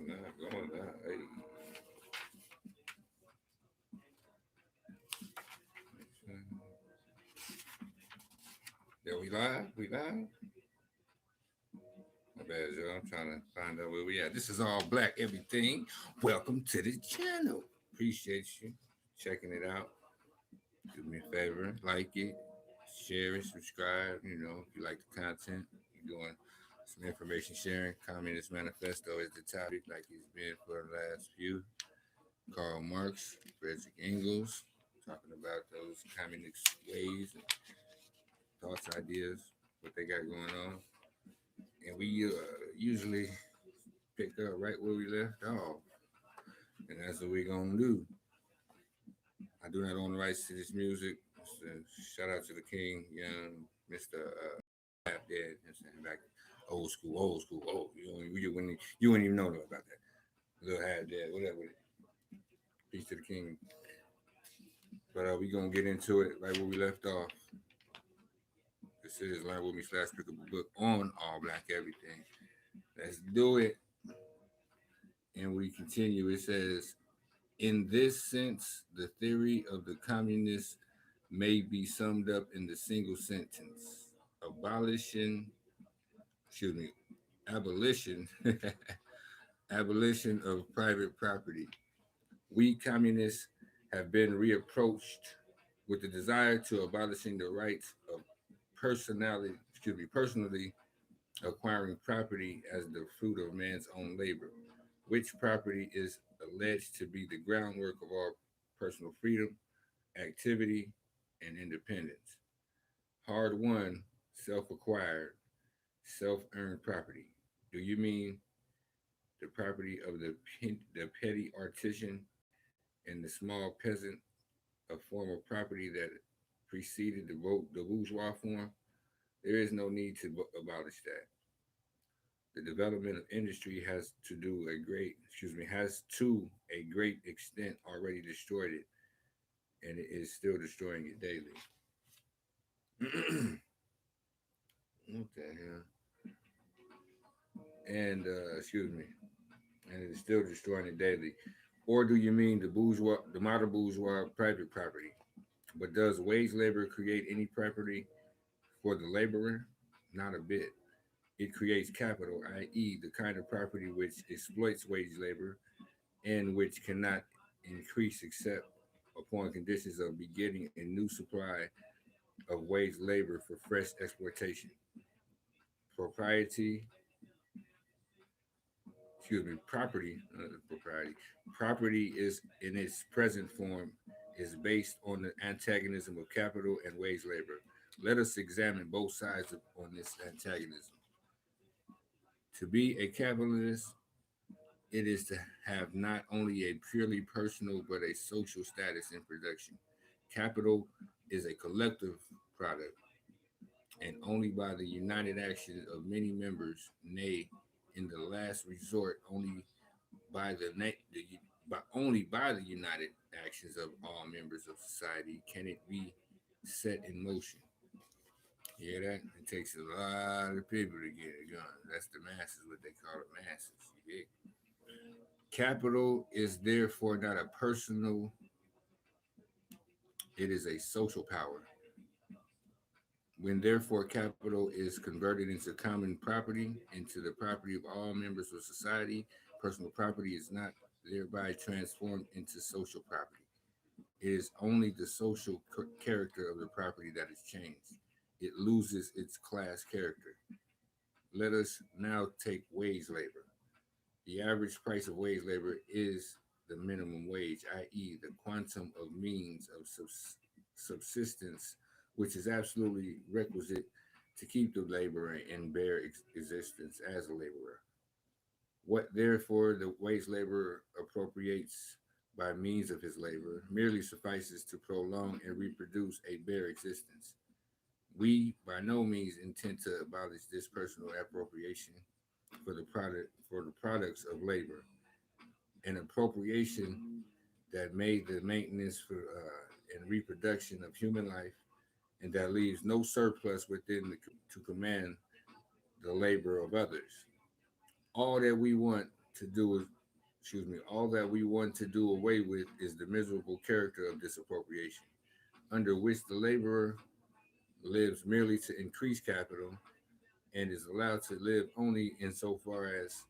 Going now. Hey. Yeah, we live? We live? My bad, y'all. I'm trying to find out where we at. This is all Black Everything. Welcome to the channel. Appreciate you checking it out. Do me a favor, like it, share it, subscribe. If you like the content, you're doing some information sharing. Communist Manifesto is the topic, like it's been for the last few. Karl Marx, Frederick Engles, talking about those communist ways and thoughts, ideas, what they got going on. And we usually pick up right where we left off. And that's what we're going to do. I do not own the rights to this music. So shout out to the king, young Mr. Half Dead. Back old school, old school, old. You wouldn't even know about that. Little Half Dead, whatever. Peace to the king. But we going to get into it right where we left off. This is Learn With Me / pick up a book on all Black everything. Let's do it. And we continue. It says, in this sense, the theory of the communists may be summed up in the single sentence. Abolition abolition of private property. We communists have been reapproached with the desire to abolishing the rights of personally acquiring property as the fruit of man's own labor, which property is alleged to be the groundwork of all personal freedom, activity, and independence. Hard won, self acquired, self earned property. Do you mean the property of the petty artisan and the small peasant, a form of property that preceded the bourgeois form? There is no need to abolish that. The development of industry has to a great extent already destroyed it, and it is still destroying it daily. What the hell? And and it is still destroying it daily. Or do you mean the modern bourgeois private property? But does wage labor create any property for the laborer? Not a bit. It creates capital, i.e., the kind of property which exploits wage labor and which cannot increase except upon conditions of begetting a new supply of wage labor for fresh exploitation. Propriety, property. Property is in its present form is based on the antagonism of capital and wage labor. Let us examine both sides on this antagonism. To be a capitalist, it is to have not only a purely personal but a social status in production. Capital is a collective product, and only by the united action of many members, nay, in the last resort, by the, the only by the united actions of all members of society can it be set in motion. You hear that? It takes a lot of people to get it going. That's the masses, what they call it, masses. You get? Capital is therefore not a personal, it is a social power. When therefore capital is converted into common property, into the property of all members of society, personal property is not thereby transformed into social property. It is only the social character of the property that is changed. It loses its class character. Let us now take wage labor. The average price of wage labor is the minimum wage, i.e., the quantum of means of subsistence, which is absolutely requisite to keep the laborer in bare existence as a laborer. What therefore the wage laborer appropriates by means of his labor merely suffices to prolong and reproduce a bare existence. We by no means intend to abolish this personal appropriation for the products of labor, an appropriation that made the maintenance for and reproduction of human life, and that leaves no surplus to command the labor of others. All that we want to do is, all that we want to do away with is the miserable character of this appropriation, under which the laborer lives merely to increase capital and is allowed to live only insofar as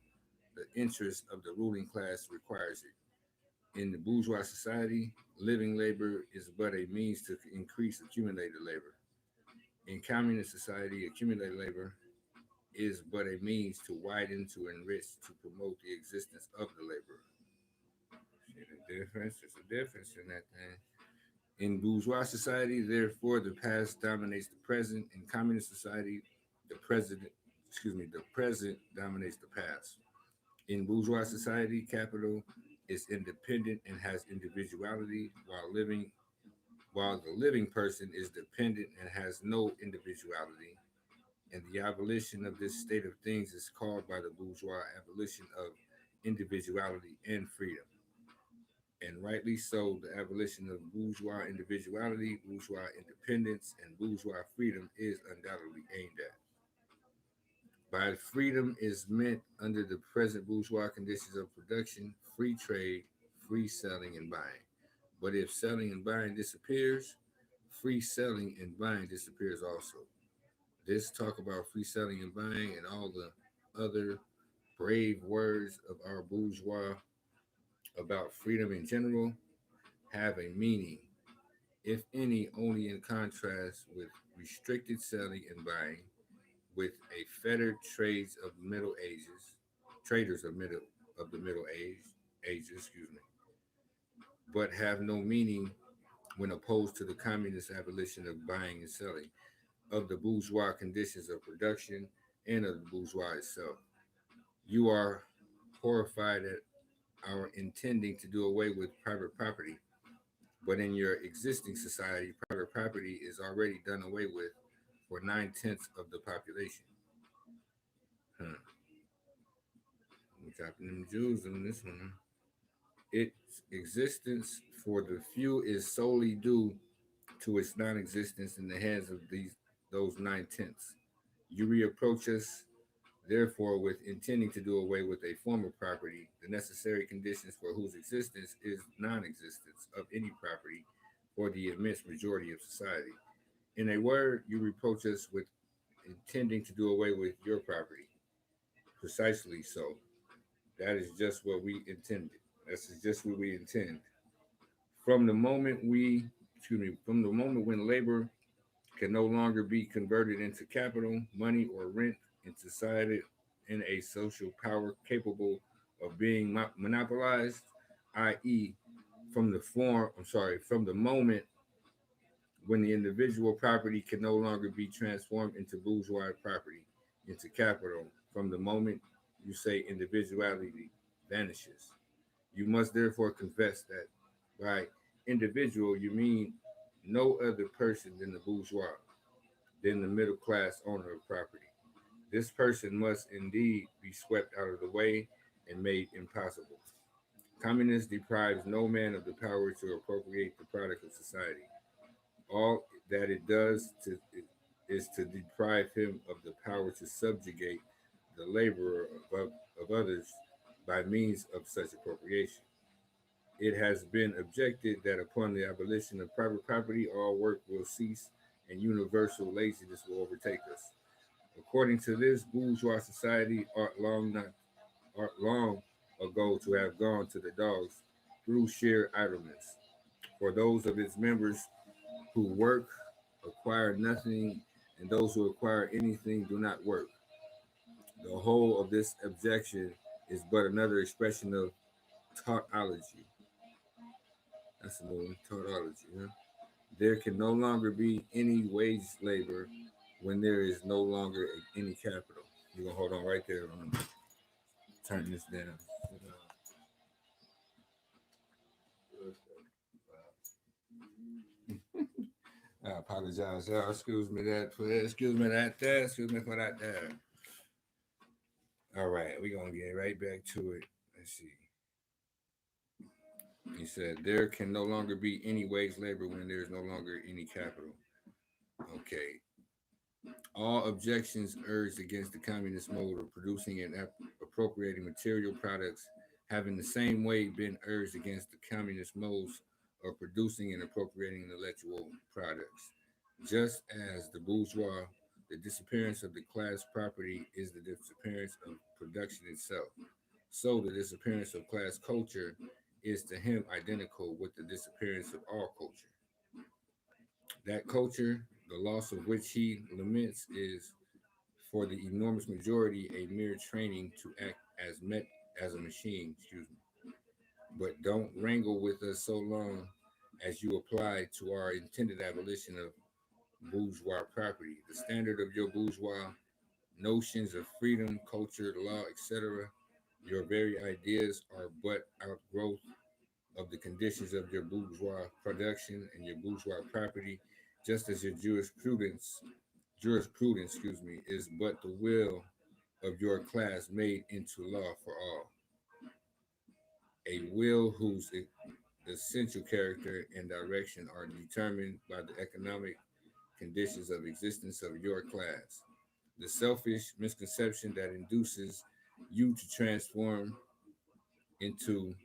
the interest of the ruling class requires it. In the bourgeois society, living labor is but a means to increase accumulated labor. In communist society, accumulated labor is but a means to widen, to enrich, to promote the existence of the laborer. See the difference? There's a difference in that thing. In bourgeois society, therefore, the past dominates the present. In communist society, the present dominates the past. In bourgeois society, capital is independent and has individuality, while the living person is dependent and has no individuality. And the abolition of this state of things is called by the bourgeois abolition of individuality and freedom. And rightly so, the abolition of bourgeois individuality, bourgeois independence, and bourgeois freedom is undoubtedly aimed at. By freedom is meant, under the present bourgeois conditions of production, free trade, free selling and buying. But if selling and buying disappears, free selling and buying disappears also. This talk about free selling and buying and all the other brave words of our bourgeois about freedom in general have a meaning, if any, only in contrast with restricted selling and buying, with a fettered traders of the ages, but have no meaning when opposed to the communist abolition of buying and selling, of the bourgeois conditions of production, and of the bourgeois itself. You are horrified at our intending to do away with private property, but in your existing society, private property is already done away with for 9/10 of the population. Huh. We're dropping them Jews on this one. Its existence for the few is solely due to its non-existence in the hands of those 9/10. You reapproach us, therefore, with intending to do away with a form of property, the necessary conditions for whose existence is non-existence of any property for the immense majority of society. In a word, you reproach us with intending to do away with your property. Precisely so. That is just what we intended. That's just what we intend. From the moment from the moment when labor can no longer be converted into capital, money, or rent and society in a social power capable of being monopolized, i.e., from the moment when the individual property can no longer be transformed into bourgeois property, into capital, from the moment you say individuality vanishes. You must therefore confess that by individual you mean no other person than the bourgeois, than the middle class owner of property. This person must indeed be swept out of the way and made impossible. Communism deprives no man of the power to appropriate the product of society. All that it does is to deprive him of the power to subjugate the laborer of others by means of such appropriation. It has been objected that upon the abolition of private property, all work will cease and universal laziness will overtake us. According to this, bourgeois society ought long ago to have gone to the dogs through sheer idleness. For those of its members who work acquire nothing, and those who acquire anything do not work. The whole of this objection is but another expression of tautology. That's a new one, tautology. Huh? There can no longer be any wage labor when there is no longer any capital. You're gonna hold on right there. I'm gonna turn this down. I apologize, y'all. Excuse me that for that. Excuse me that there. Excuse me for that there. All right, we're gonna get right back to it. Let's see. He said there can no longer be any wage labor when there is no longer any capital. Okay. All objections urged against the communist mode of producing and appropriating material products having the same way been urged against the communist modes of producing and appropriating intellectual products. Just as the bourgeois, the disappearance of the class property is the disappearance of production itself. So the disappearance of class culture is to him identical with the disappearance of all culture. That culture, the loss of which he laments, is for the enormous majority a mere training to act as a machine, excuse me. But don't wrangle with us so long as you apply to our intended abolition of bourgeois property. The standard of your bourgeois notions of freedom, culture, law, etc., your very ideas are but outgrowth of the conditions of your bourgeois production and your bourgeois property, just as your jurisprudence, excuse me, is but the will of your class made into law for all, a will whose essential character and direction are determined by the economic conditions of existence of your class. The selfish misconception that induces you to transform into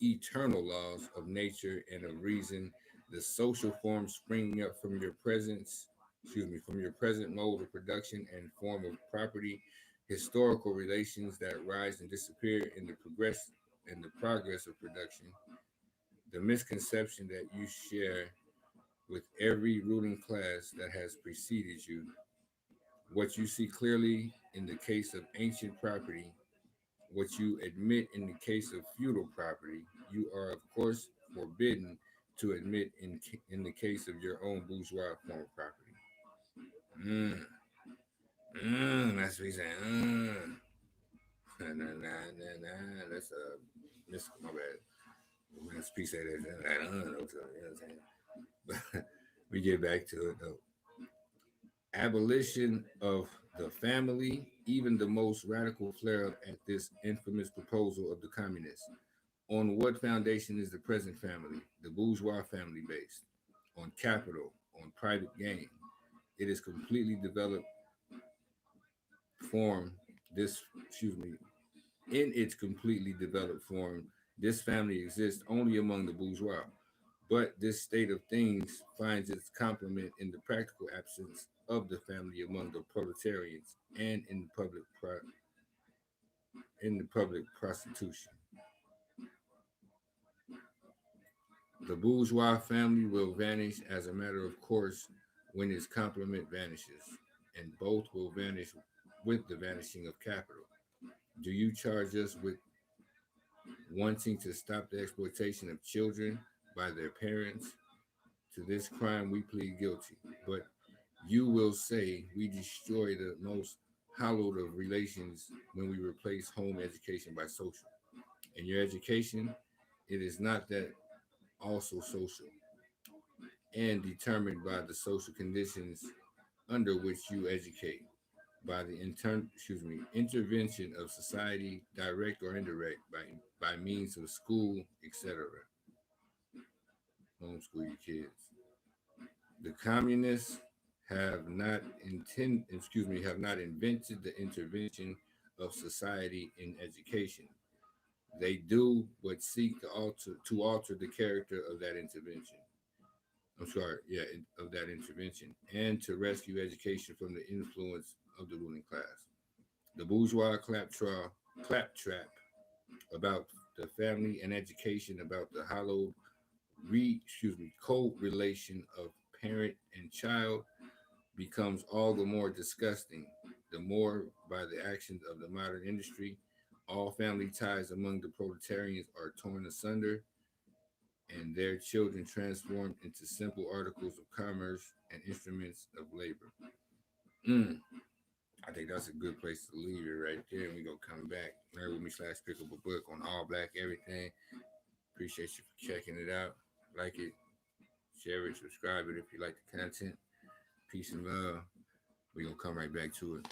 eternal laws of nature and of reason, the social forms springing up from your presence, excuse me, from your present mode of production and form of property, historical relations that rise and disappear in the progress of production, the misconception that you share with every ruling class that has preceded you, what you see clearly in the case of ancient property, what you admit in the case of feudal property, you are, of course, forbidden to admit in the case of your own bourgeois form of property. Mm, that's what he's saying. Nah, nah, nah, nah, nah. That's mystical, my bad. That's piece of that. You know what I'm saying? But we get back to it, though. Abolition of the family, even the most radical flare up at this infamous proposal of the communists. On what foundation is the present family, the bourgeois family based? On capital, on private gain. It is completely developed form, this, excuse me, in its completely developed form, this family exists only among the bourgeois. But this state of things finds its complement in the practical absence of the family among the proletarians and in the public prostitution. The bourgeois family will vanish as a matter of course when its complement vanishes, and both will vanish with the vanishing of capital. Do you charge us with wanting to stop the exploitation of children by their parents? To this crime we plead guilty. But you will say we destroy the most hallowed of relations when we replace home education by social. In your education, it is not that also social and determined by the social conditions under which you educate, by the intervention of society, direct or indirect, by means of school, etc. Homeschool your kids. The communists have not invented the intervention of society in education. They do but seek to alter the character of that intervention. Of that intervention, and to rescue education from the influence of the ruling class. The bourgeois claptrap about the family and education, about the hallowed co-relation of parent and child, becomes all the more disgusting the more by the actions of the modern industry all family ties among the proletarians are torn asunder and their children transformed into simple articles of commerce and instruments of labor. Mm, I think that's a good place to leave it right there. And we gonna come back. Learn with me / pick up a book on all black everything. Appreciate you for checking it out. Like it, share it, subscribe it if you like the content. Peace and love. We gonna come right back to it.